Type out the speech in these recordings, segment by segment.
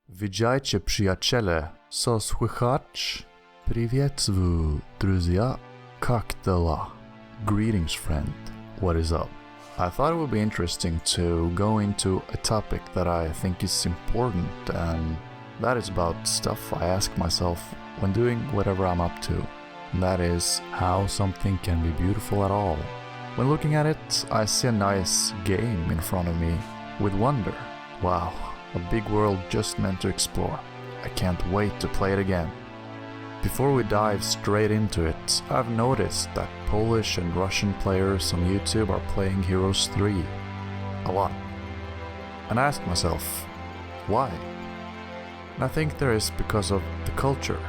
Witajcie przyjaciele, co słychać? Приветствую, друзья, как дела? Greetings friend, what is up? I thought it would be interesting to go into a topic that I think is important, and that is about stuff I ask myself when doing whatever I'm up to. And that is how something can be beautiful at all. When looking at it, I see a nice game in front of me with wonder. Wow, a big world just meant to explore. I can't wait to play it again. Before we dive straight into it, I've noticed that Polish and Russian players on YouTube are playing Heroes 3 a lot. And I ask myself, why? And I think there is because of the culture.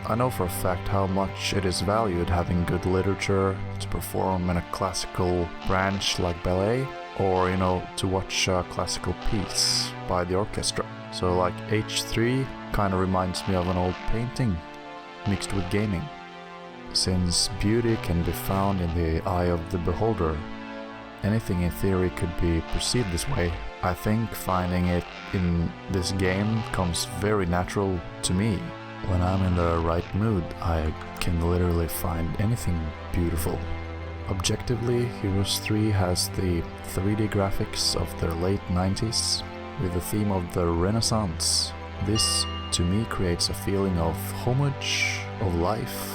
I know for a fact how much it is valued having good literature to perform in a classical branch like ballet, or to watch a classical piece by the orchestra. So like H3 kind of reminds me of an old painting mixed with gaming. Since beauty can be found in the eye of the beholder, anything in theory could be perceived this way. I think finding it in this game comes very natural to me. When I'm in the right mood, I can literally find anything beautiful. Objectively, Heroes 3 has the 3D graphics of the late 90s with the theme of the Renaissance. This, to me, creates a feeling of homage, of life.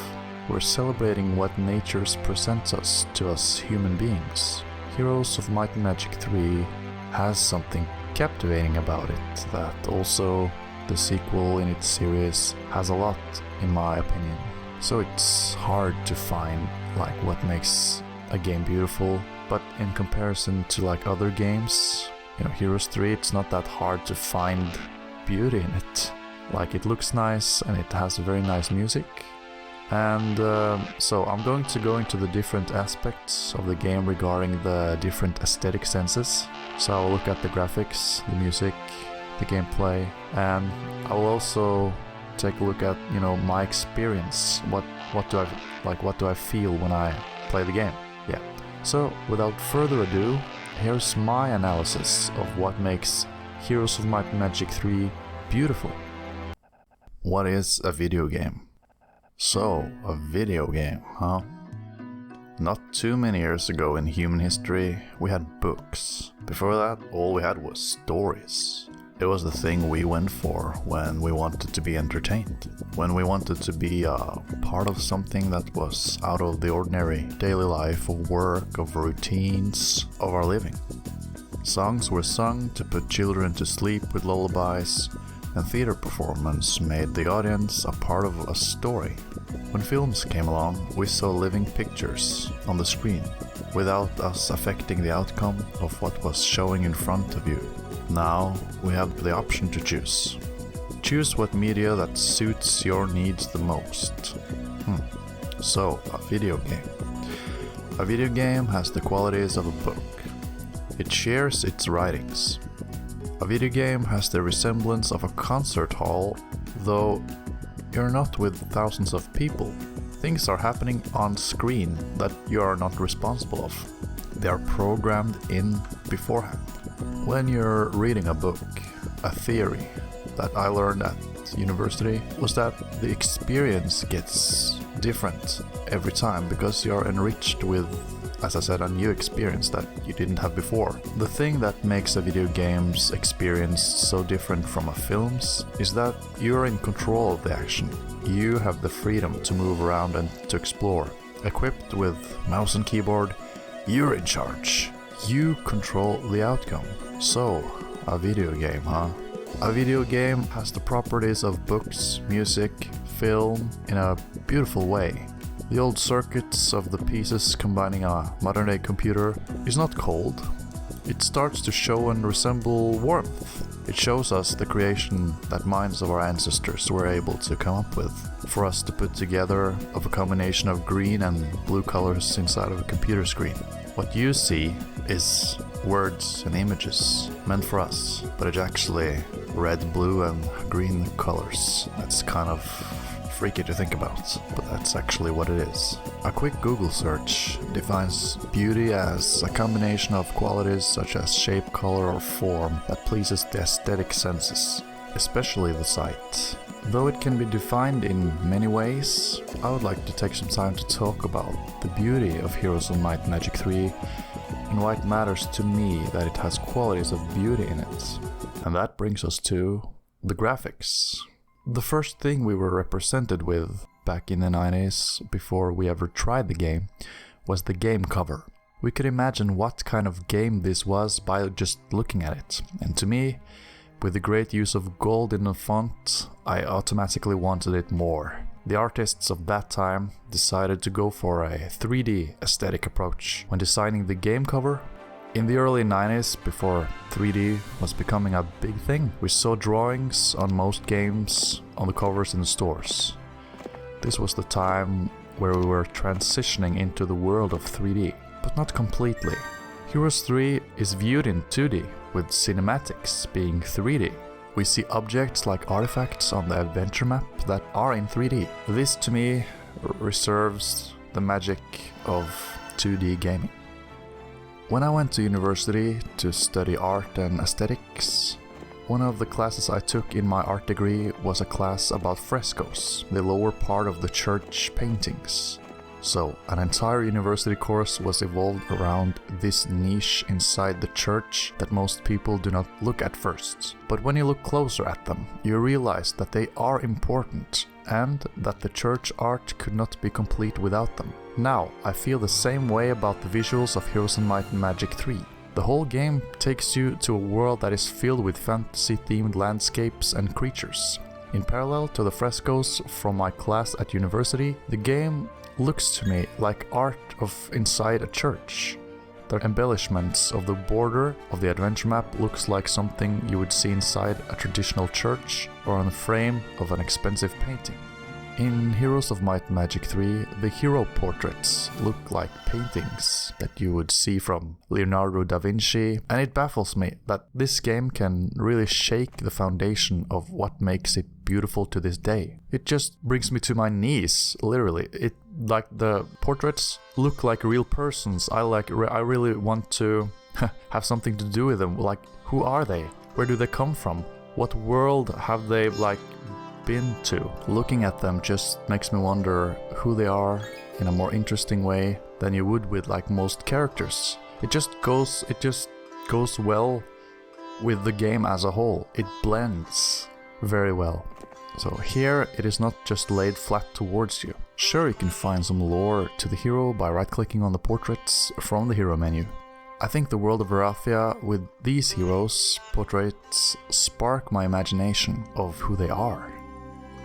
We're celebrating what nature presents us to us human beings. Heroes of Might and Magic 3 has something captivating about it that also the sequel in its series has a lot, in my opinion. So it's hard to find what makes a game beautiful, but in comparison to other games, Heroes 3, it's not that hard to find beauty in it. It looks nice and it has very nice music. And so I'm going to go into the different aspects of the game regarding the different aesthetic senses. So I'll look at the graphics, the music, the gameplay, and I will also take a look at my experience. What do I feel when I play the game? Yeah. So without further ado, here's my analysis of what makes Heroes of Might and Magic 3 beautiful. What is a video game? So, a video game, huh? Not too many years ago in human history, we had books. Before that, all we had was stories. It was the thing we went for when we wanted to be entertained, when we wanted to be a part of something that was out of the ordinary daily life of work, of routines, of our living. Songs were sung to put children to sleep with lullabies, and theater performance made the audience a part of a story. When films came along, we saw living pictures on the screen, without us affecting the outcome of what was showing in front of you. Now we have the option to choose. Choose what media that suits your needs the most. So, a video game. A video game has the qualities of a book. It shares its writings. A video game has the resemblance of a concert hall, though you're not with thousands of people. Things are happening on screen that you are not responsible of. They are programmed in beforehand. When you're reading a book, a theory that I learned at university was that the experience gets different every time because you're enriched with, as I said, a new experience that you didn't have before. The thing that makes a video game's experience so different from a film's is that you're in control of the action. You have the freedom to move around and to explore. Equipped with mouse and keyboard, you're in charge. You control the outcome. So, a video game, huh? A video game has the properties of books, music, film in a beautiful way. The old circuits of the pieces combining a modern-day computer is not cold. It starts to show and resemble warmth. It shows us the creation that minds of our ancestors were able to come up with, for us to put together of a combination of green and blue colors inside of a computer screen. What you see is words and images meant for us, but it's actually red, blue and green colors. That's kind of freaky to think about, but that's actually what it is. A quick Google search defines beauty as a combination of qualities such as shape, color or form that pleases the aesthetic senses. especially the sight. Though it can be defined in many ways, I would like to take some time to talk about the beauty of Heroes of Might and Magic 3 and why it matters to me that it has qualities of beauty in it. And that brings us to the graphics. The first thing we were represented with back in the 90s, before we ever tried the game, was the game cover. We could imagine what kind of game this was by just looking at it, and to me, with the great use of gold in the font, I automatically wanted it more. The artists of that time decided to go for a 3D aesthetic approach when designing the game cover. In the early 90s, before 3D was becoming a big thing, we saw drawings on most games on the covers in the stores. This was the time where we were transitioning into the world of 3D, but not completely. Heroes 3 is viewed in 2D, with cinematics being 3D. We see objects like artifacts on the adventure map that are in 3D. This to me reserves the magic of 2D gaming. When I went to university to study art and aesthetics, one of the classes I took in my art degree was a class about frescoes, the lower part of the church paintings. So, an entire university course was evolved around this niche inside the church that most people do not look at first. But when you look closer at them, you realize that they are important and that the church art could not be complete without them. Now, I feel the same way about the visuals of Heroes of Might and Magic 3. The whole game takes you to a world that is filled with fantasy-themed landscapes and creatures. In parallel to the frescoes from my class at university, the game looks to me like art of inside a church. The embellishments of the border of the adventure map looks like something you would see inside a traditional church or on the frame of an expensive painting. In Heroes of Might and Magic 3, the hero portraits look like paintings that you would see from Leonardo da Vinci, and it baffles me that this game can really shake the foundation of what makes it beautiful to this day. It just brings me to my knees, literally. Like the portraits look like real persons. I really want to have something to do with them. Like, who are they? Where do they come from? What world have they been to? Looking at them just makes me wonder who they are in a more interesting way than you would with like most characters. It just goes well with the game as a whole. It blends very well. So here it is not just laid flat towards you. Sure, you can find some lore to the hero by right-clicking on the portraits from the hero menu. I think the world of Varathia with these heroes portraits spark my imagination of who they are.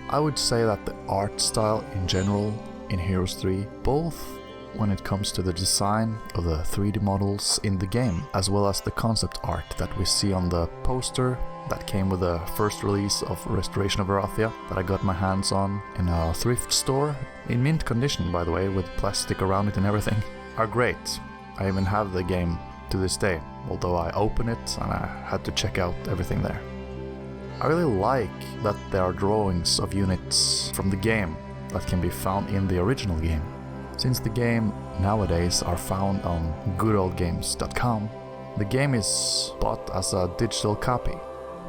I would say that the art style in general in Heroes 3, both when it comes to the design of the 3D models in the game, as well as the concept art that we see on the poster that came with the first release of Restoration of Varathia that I got my hands on in a thrift store, in mint condition by the way, with plastic around it and everything, are great. I even have the game to this day, although I open it and I had to check out everything there. I really like that there are drawings of units from the game that can be found in the original game. Since the game nowadays are found on goodoldgames.com, the game is bought as a digital copy.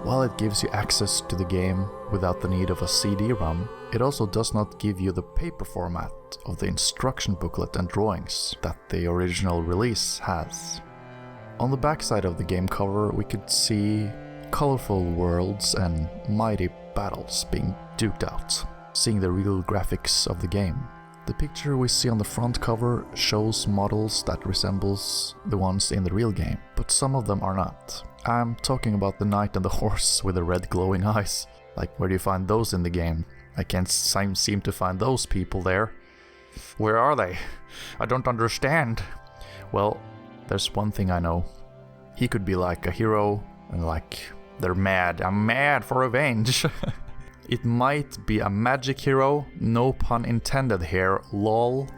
While it gives you access to the game without the need of a CD-ROM, it also does not give you the paper format of the instruction booklet and drawings that the original release has. On the backside of the game cover we could see colorful worlds and mighty battles being duked out, seeing the real graphics of the game. The picture we see on the front cover shows models that resembles the ones in the real game, but some of them are not. I'm talking about the knight and the horse with the red glowing eyes. Like, where do you find those in the game? I can't seem to find those people there. Where are they? I don't understand. Well, there's one thing I know. He could be like a hero and like, they're mad. I'm mad for revenge. It might be a magic hero, no pun intended here, lol.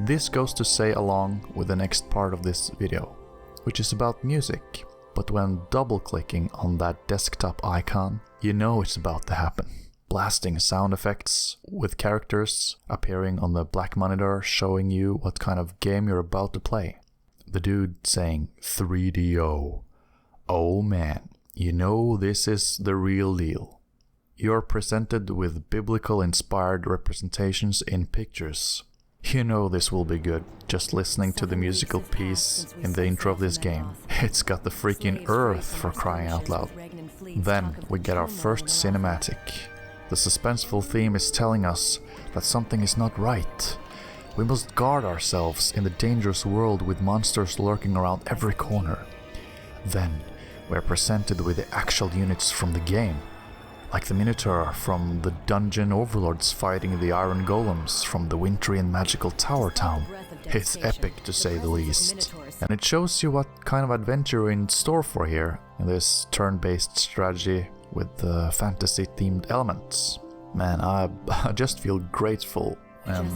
This goes to say along with the next part of this video, which is about music. But when double-clicking on that desktop icon, you know it's about to happen. Blasting sound effects with characters appearing on the black monitor showing you what kind of game you're about to play. The dude saying 3DO. Oh man, You know this is the real deal. You're presented with biblical-inspired representations in pictures. You know this will be good, just listening to the musical piece in the intro of this game. It's got the freaking earth, for crying out loud. Then we get our first cinematic. The suspenseful theme is telling us that something is not right. We must guard ourselves in the dangerous world with monsters lurking around every corner. Then we're presented with the actual units from the game. Like the Minotaur from the Dungeon Overlords fighting the Iron Golems from the wintry and magical Tower Town. It's epic to say the least. And it shows you what kind of adventure you're in store for here, in this turn-based strategy with fantasy-themed elements. Man, I just feel grateful, and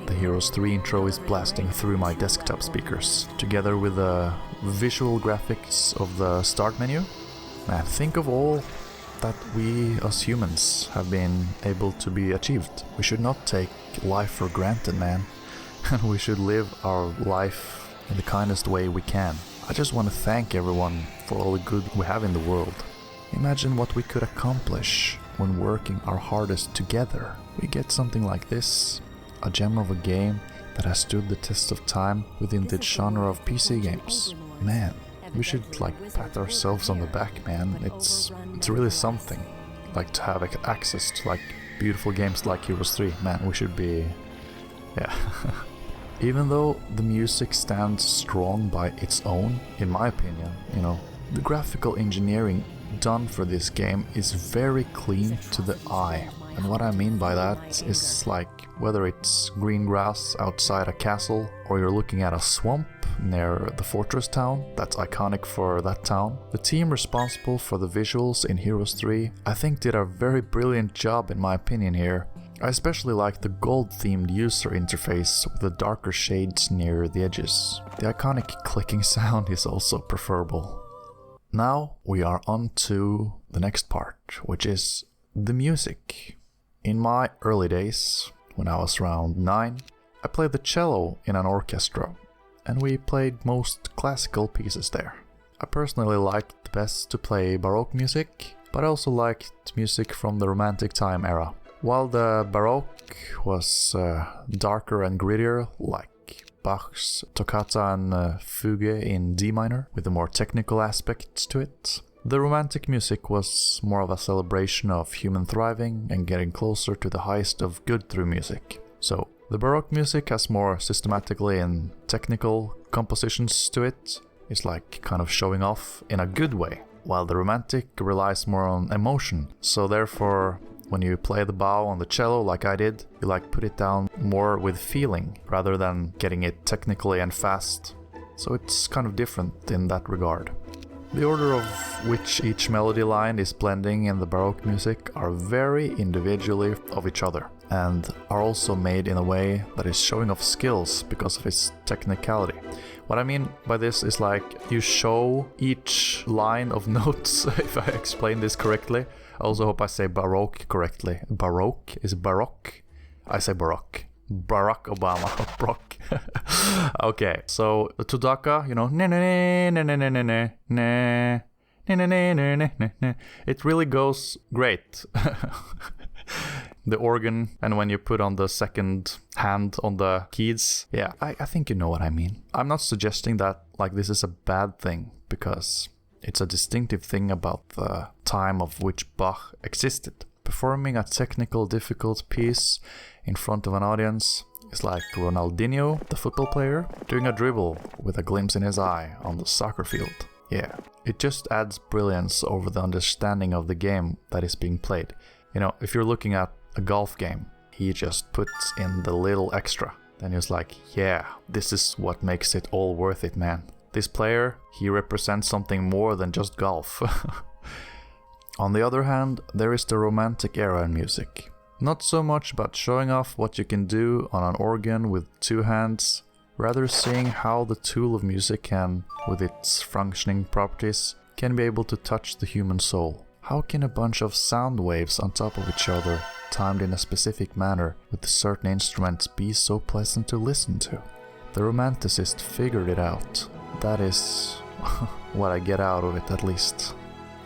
the Heroes 3 intro is blasting through my desktop speakers, together with the visual graphics of the start menu. Man, think of all that we as humans have been able to be achieved. We should not take life for granted, man. And we should live our life in the kindest way we can. I just want to thank everyone for all the good we have in the world. Imagine what we could accomplish when working our hardest together. We get something like this, a gem of a game that has stood the test of time within the genre of PC games. Man, we should pat ourselves on the back, man. It's really something. Like to have access to beautiful games like Heroes 3. Man, we should be... yeah. Even though the music stands strong by its own, in my opinion, the graphical engineering done for this game is very clean to the eye. And what I mean by that is whether it's green grass outside a castle or you're looking at a swamp near the fortress town that's iconic for that town. The team responsible for the visuals in Heroes 3 I think did a very brilliant job in my opinion here. I especially like the gold-themed user interface with the darker shades near the edges. The iconic clicking sound is also preferable. Now we are on to the next part, which is the music. In my early days, when I was around 9, I played the cello in an orchestra, and we played most classical pieces there. I personally liked best to play Baroque music, but I also liked music from the Romantic time era. While the Baroque was darker and grittier, like Bach's Toccata and Fugue in D minor, with the more technical aspects to it, the Romantic music was more of a celebration of human thriving and getting closer to the highest of good through music. So, the Baroque music has more systematically and technical compositions to it. It's kind of showing off in a good way, while the Romantic relies more on emotion. So therefore, when you play the bow on the cello like I did, you put it down more with feeling, rather than getting it technically and fast. So it's kind of different in that regard. The order of which each melody line is blending in the Baroque music are very individually of each other, and are also made in a way that is showing off skills because of its technicality. What I mean by this is you show each line of notes, if I explain this correctly. I also hope I say Baroque correctly. Baroque? Is it Baroque? I say Baroque. Barack Obama. Brock. Okay, so Tudaka, it really goes great. The organ, and when you put on the second hand on the keys, yeah, I think you know what I mean. I'm not suggesting that this is a bad thing, because it's a distinctive thing about the time of which Bach existed. Performing a technical difficult piece in front of an audience is like Ronaldinho, the football player, doing a dribble with a glimpse in his eye on the soccer field. Yeah, it just adds brilliance over the understanding of the game that is being played. If you're looking at a golf game, he just puts in the little extra. Then he's yeah, this is what makes it all worth it, man. This player, he represents something more than just golf. On the other hand, there is the Romantic era in music. Not so much about showing off what you can do on an organ with two hands, rather seeing how the tool of music can, with its functioning properties, can be able to touch the human soul. How can a bunch of sound waves on top of each other, timed in a specific manner with certain instruments, be so pleasant to listen to? The romanticist figured it out. That is what I get out of it, at least.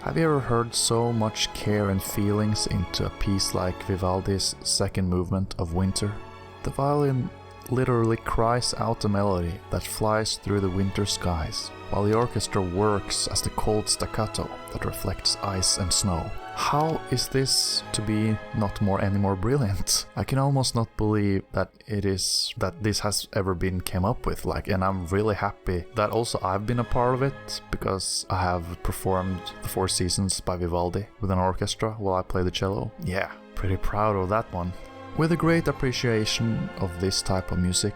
Have you ever heard so much care and feelings into a piece like Vivaldi's second movement of Winter? The violin literally cries out a melody that flies through the winter skies, while the orchestra works as the cold staccato that reflects ice and snow. How is this to be not any more brilliant? I can almost not believe that this has ever been came up with, and I'm really happy that also I've been a part of it, because I have performed the Four Seasons by Vivaldi with an orchestra while I play the cello. Yeah, pretty proud of that one. With a great appreciation of this type of music,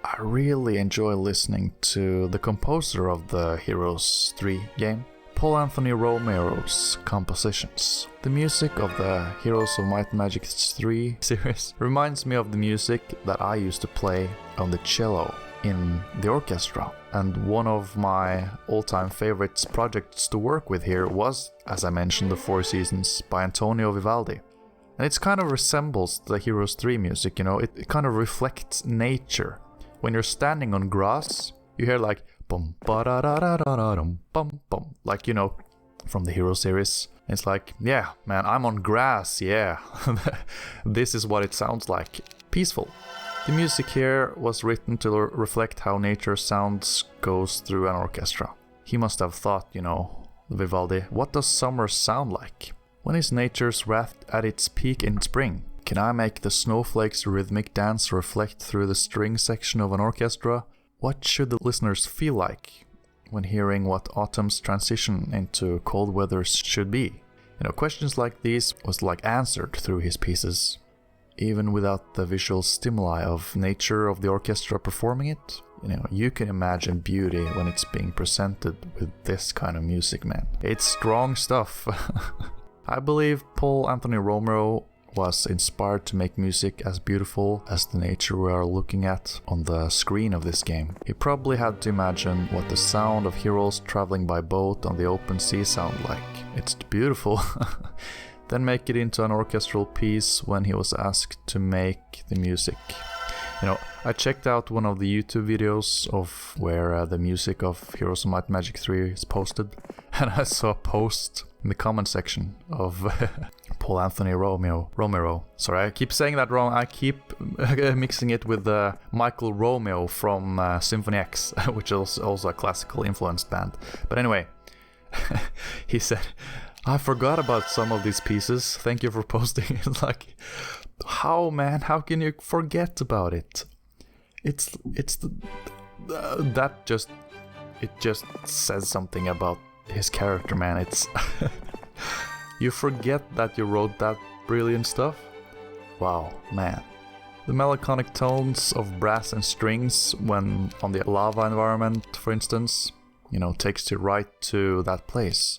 I really enjoy listening to the composer of the Heroes 3 game, Paul Anthony Romero's compositions. The music of the Heroes of Might and Magic 3 series reminds me of the music that I used to play on the cello in the orchestra. And one of my all-time favorites projects to work with here was, as I mentioned, the Four Seasons by Antonio Vivaldi. And it kind of resembles the Heroes 3 music, it kind of reflects nature. When you're standing on grass, you hear like bum ba da da da da da dum bum bum, from the Hero series. It's like, yeah, man, I'm on grass, yeah. This is what it sounds like. Peaceful. The music here was written to reflect how nature sounds goes through an orchestra. He must have thought, Vivaldi, what does summer sound like? When is nature's wrath at its peak in spring? Can I make the snowflakes' rhythmic dance reflect through the string section of an orchestra? What should the listeners feel like when hearing what autumn's transition into cold weather should be? Questions like these was answered through his pieces. Even without the visual stimuli of nature of the orchestra performing it, you can imagine beauty when it's being presented with this kind of music, man. It's strong stuff. I believe Paul Anthony Romero was inspired to make music as beautiful as the nature we are looking at on the screen of this game. He probably had to imagine what the sound of heroes traveling by boat on the open sea sound like. It's beautiful. Then make it into an orchestral piece when he was asked to make the music. I checked out one of the YouTube videos of where the music of Heroes of Might and Magic 3 is posted, and I saw a post in the comment section of Paul Anthony Romero. Sorry, I keep saying that wrong. I keep mixing it with Michael Romeo from Symphony X, which is also a classical influenced band. But anyway, he said, I forgot about some of these pieces. Thank you for posting it. How, man? How can you forget about it? It just says something about his character, man. It's you forget that you wrote that brilliant stuff. Wow, man. The melancholic tones of brass and strings when on the lava environment, for instance, takes you right to that place.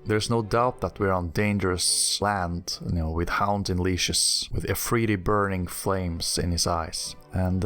There's no doubt that we're on dangerous land, with hounds in leashes, with Ifriti burning flames in his eyes. And,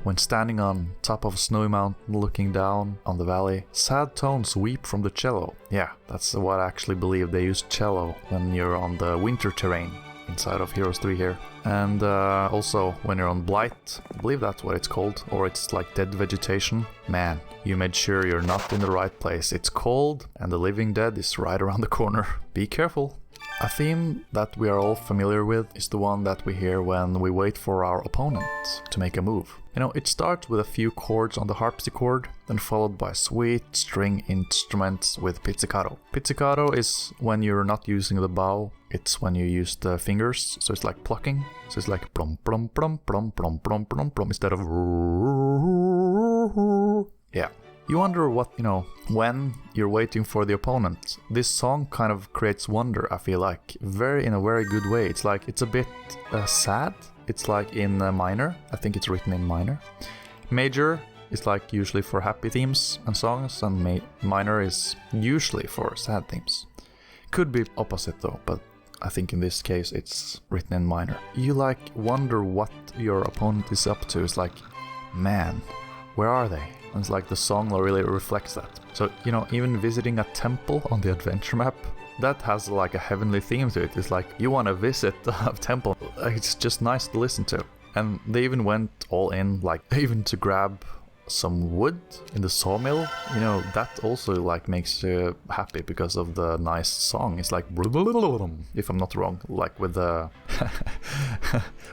when standing on top of a snowy mountain looking down on the valley, sad tones weep from the cello. Yeah, that's what I actually believe. They use cello when you're on the winter terrain inside of Heroes 3 here. And also when you're on Blight, I believe that's what it's called, or it's like dead vegetation. Man, you made sure you're not in the right place. It's cold and the living dead is right around the corner. Be careful. A theme that we are all familiar with is the one that we hear when we wait for our opponent to make a move. It starts with a few chords on the harpsichord, then followed by sweet string instruments with pizzicato. Pizzicato is when you're not using the bow, it's when you use the fingers, so it's like plucking. So it's like plum plum plum plum plum plum plum plum instead of yeah. You wonder what, when you're waiting for the opponent. This song kind of creates wonder, I feel like, in a very good way. It's a bit sad. It's in minor. I think it's written in minor. Major is usually for happy themes and songs, and minor is usually for sad themes. Could be opposite though, but I think in this case it's written in minor. You wonder what your opponent is up to. It's man, where are they? And it's the song really reflects that. So, even visiting a temple on the adventure map, that has a heavenly theme to it. It's you want to visit a temple. It's just nice to listen to. And they even went all in, even to grab some wood in the sawmill, you know, that also like makes you happy because of the nice song. It's like, if I'm not wrong, like with the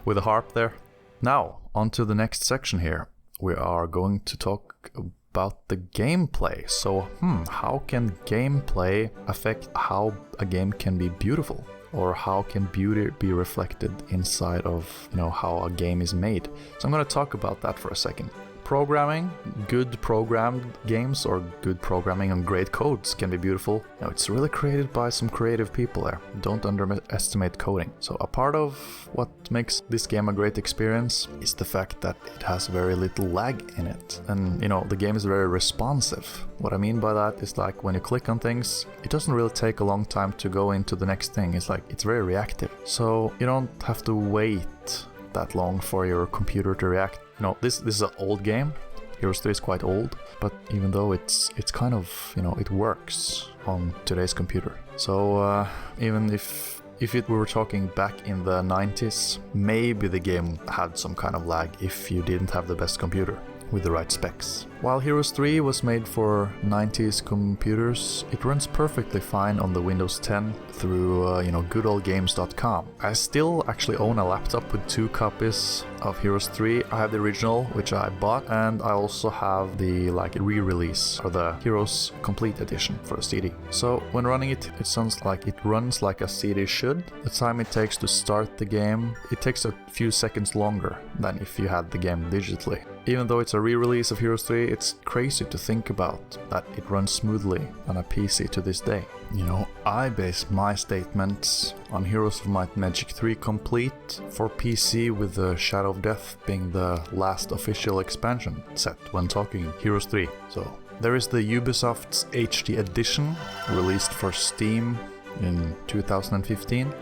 with the harp there. Now, on to the next section here. We are going to talk about the gameplay. So, how can gameplay affect how a game can be beautiful? Or how can beauty be reflected inside of, you know, how a game is made? So I'm going to talk about that for a second. Programming, good programmed games or good programming and great codes can be beautiful. Now, it's really created by some creative people there. Don't underestimate coding. So a part of what makes this game a great experience is the fact that it has very little lag in it. And, you know, the game is very responsive. What I mean by that is like when you click on things, it doesn't really take a long time to go into the next thing. It's like, it's very reactive. So you don't have to wait that long for your computer to react. You know, this is an old game. Heroes 3 is quite old, but even though it's kind of, you know, it works on today's computer. So even if we were talking back in the 90s, maybe the game had some kind of lag if you didn't have the best computer with the right specs. While Heroes 3 was made for 90s computers, it runs perfectly fine on the Windows 10 through, goodoldgames.com. I still actually own a laptop with 2 copies of Heroes 3. I have the original, which I bought, and I also have the re-release, or the Heroes Complete Edition for the CD. So when running it, it sounds like it runs like a CD should. The time it takes to start the game, it takes a few seconds longer than if you had the game digitally. Even though it's a re-release of Heroes 3, it's crazy to think about that it runs smoothly on a PC to this day. You know, I base my statements on Heroes of Might and Magic 3 Complete for PC, with the Shadow of Death being the last official expansion set when talking Heroes 3. So there is the Ubisoft's HD Edition, released for Steam in 2015.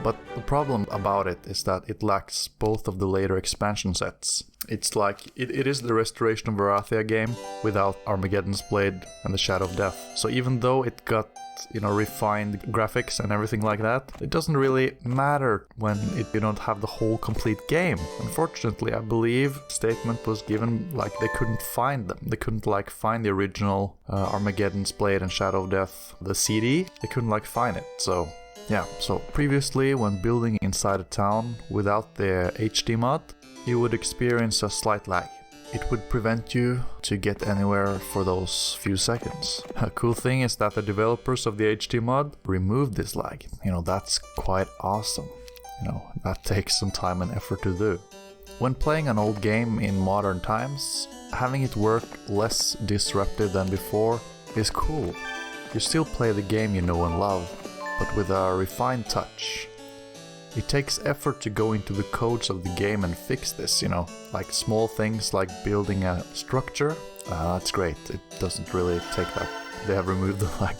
But the problem about it is that it lacks both of the later expansion sets. It's like, it is the Restoration of Varathia game without Armageddon's Blade and the Shadow of Death. So even though it got, you know, refined graphics and everything like that, it doesn't really matter when you don't have the whole complete game. Unfortunately, I believe statement was given like they couldn't find them. They couldn't like find the original Armageddon's Blade and Shadow of Death, the CD. They couldn't like find it, so... Yeah, so previously when building inside a town without the HD mod, you would experience a slight lag. It would prevent you to get anywhere for those few seconds. A cool thing is that the developers of the HD mod removed this lag. You know, that's quite awesome. You know, that takes some time and effort to do. When playing an old game in modern times, having it work less disruptive than before is cool. You still play the game you know and love, but with a refined touch. It takes effort to go into the codes of the game and fix this, you know, like small things like building a structure. That's great, it doesn't really take that. They have removed the lag.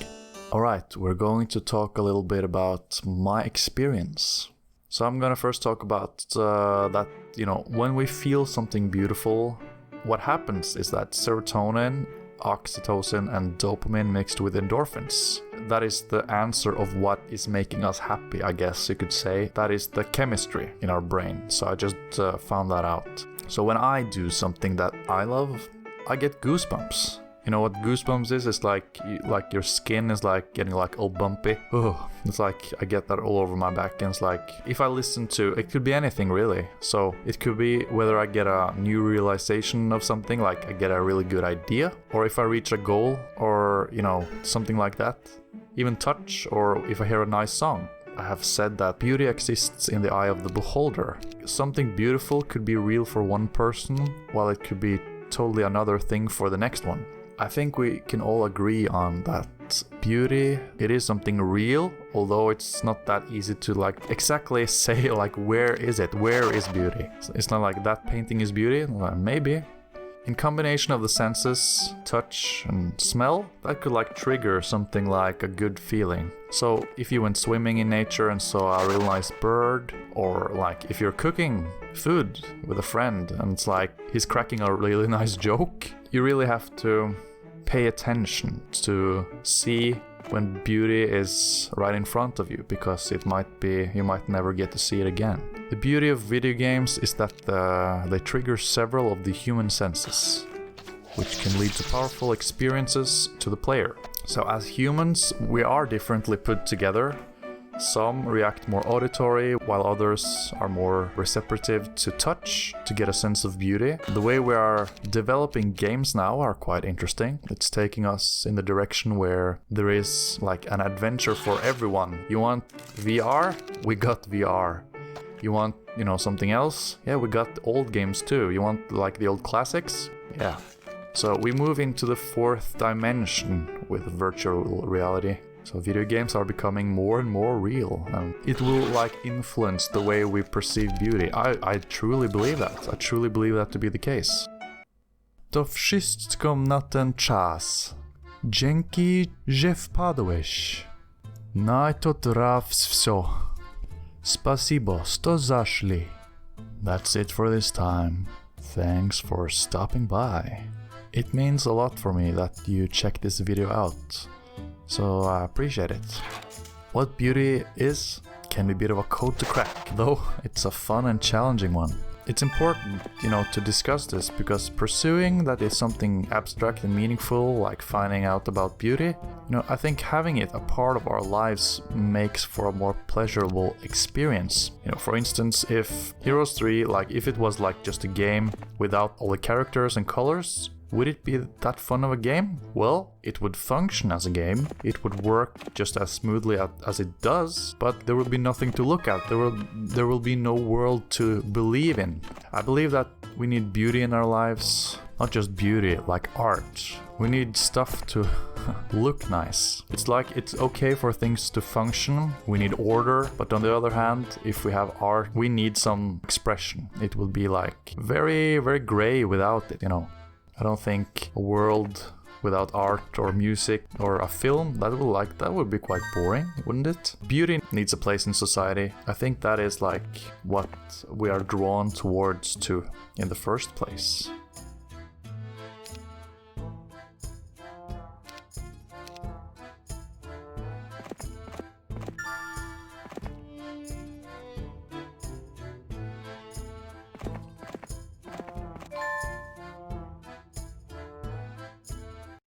Alright, we're going to talk a little bit about my experience. So I'm gonna first talk about that, you know, when we feel something beautiful, what happens is that serotonin, oxytocin and dopamine mixed with endorphins. That is the answer of what is making us happy, I guess you could say. That is the chemistry in our brain. So I just found that out. So when I do something that I love, I get goosebumps. You know what goosebumps is? It's like your skin is like getting like all bumpy. It's like I get that all over my back, and it's like if I listen to, it could be anything really. So it could be whether I get a new realization of something, like I get a really good idea, or if I reach a goal, or you know, something like that. Even touch, or if I hear a nice song. I have said that beauty exists in the eye of the beholder. Something beautiful could be real for one person, while it could be totally another thing for the next one. I think we can all agree on that beauty, it is something real, although it's not that easy to like exactly say like where is it, where is beauty. It's not like that painting is beauty, well, maybe. In combination of the senses, touch and smell, that could like trigger something like a good feeling. So if you went swimming in nature and saw a real nice bird, or like if you're cooking food with a friend and it's like he's cracking a really nice joke, you really have to pay attention to see when beauty is right in front of you, because it might be you might never get to see it again. The beauty of video games is that they trigger several of the human senses. which can lead to powerful experiences to the player. So as humans, we are differently put together. Some react more auditory, while others are more receptive to touch to get a sense of beauty. The way we are developing games now are quite interesting. It's taking us in the direction where there is like an adventure for everyone. You want VR? We got VR. You want, something else? Yeah, we got old games too. You want like the old classics? Yeah. So we move into the fourth dimension with virtual reality. So video games are becoming more and more real, and it will like influence the way we perceive beauty. I truly believe that. I truly believe that to be the case. To wszystko na ten czas. Dzięki, że wpadłeś. Na to все. Spasibo, sto zaszli. That's it for this time. Thanks for stopping by. It means a lot for me that you check this video out. So I appreciate it. What beauty is can be a bit of a code to crack, though it's a fun and challenging one. It's important, to discuss this because pursuing that is something abstract and meaningful, like finding out about beauty, I think having it a part of our lives makes for a more pleasurable experience. For instance, if Heroes 3, if it was like just a game without all the characters and colors, would it be that fun of a game? Well, it would function as a game, it would work just as smoothly as it does, but there will be nothing to look at, there will be no world to believe in. I believe that we need beauty in our lives, not just beauty, like art. We need stuff to look nice. It's like it's okay for things to function, we need order, but on the other hand, if we have art, we need some expression. It will be like very, very gray without it, I don't think a world without art or music or a film, that would be quite boring, wouldn't it? Beauty needs a place in society. I think that is like what we are drawn towards to in the first place.